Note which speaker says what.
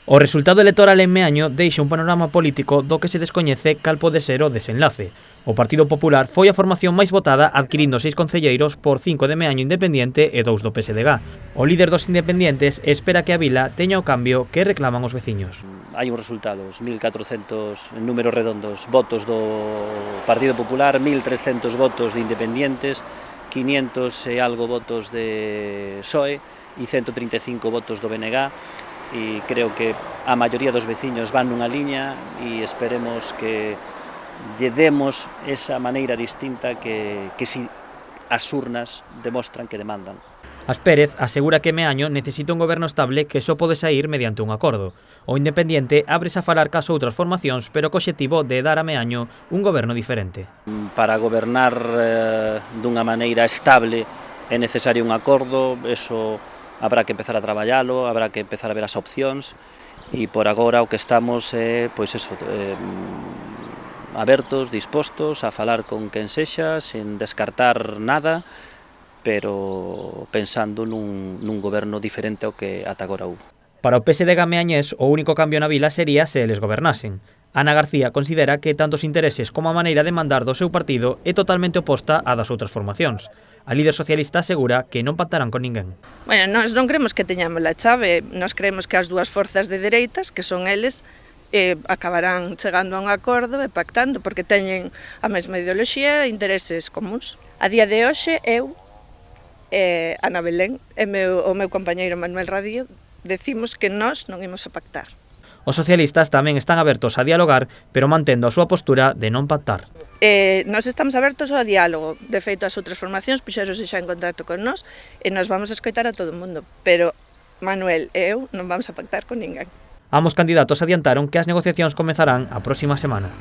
Speaker 1: O resultado electoral en Meaño deixa un panorama político do que se descoñece cal pode ser o desenlace. O Partido Popular foi a formación máis votada adquirindo 6 concelleiros por 5 de Meaño Independiente e 2 do PSDG. O líder dos independentes espera que a vila teña o cambio que reclaman os veciños.
Speaker 2: Hai uns resultados, 1.400 en números redondos votos do Partido Popular, 1.300 votos de independentes, 500 e algo votos de PSOE e 135 votos do BNG. E creo que a maioría dos veciños van nunha liña e esperemos que lle demos esa maneira distinta que si as urnas demostran que demandan.
Speaker 1: As Pérez asegura que Meaño necesita un goberno estable que só pode sair mediante un acordo. O Independiente ábrese a falar cas outras formacións, pero co obxectivo de dar a Meaño un goberno diferente.
Speaker 2: Para gobernar dunha maneira estable é necesario un acordo, eso habrá que empezar a traballalo, habrá que empezar a ver as opcións e por agora o que estamos é abertos, dispostos a falar con quen sexa, sen descartar nada, pero pensando nun goberno diferente ao que ata agora hubo.
Speaker 1: Para o PSDG meañés, o único cambio na vila sería se eles gobernasen. Ana García considera que tanto os intereses como a maneira de mandar do seu partido é totalmente oposta á das outras formacións. A líder socialista asegura que non pactarán con ninguén.
Speaker 3: Bueno, nós non creemos que teñamos a chave, nós creemos que as dúas forzas de dereitas, que son eles, acabarán chegando a un acordo e pactando, porque teñen a mesma ideoloxía e intereses comuns. A día de hoxe, eu, Ana Belén e o meu compañeiro Manuel Radío decimos que nós non imos a pactar.
Speaker 1: Os socialistas tamén están abertos a dialogar, pero mantendo a súa postura de non pactar.
Speaker 3: Nós estamos abertos ao diálogo. De feito, as outras formacións puxéronse xa en contacto con nós e nós vamos a escoitar a todo o mundo. Pero Manuel e eu non vamos a pactar con ninguén.
Speaker 1: Ambos candidatos adiantaron que as negociacións comezarán a próxima semana.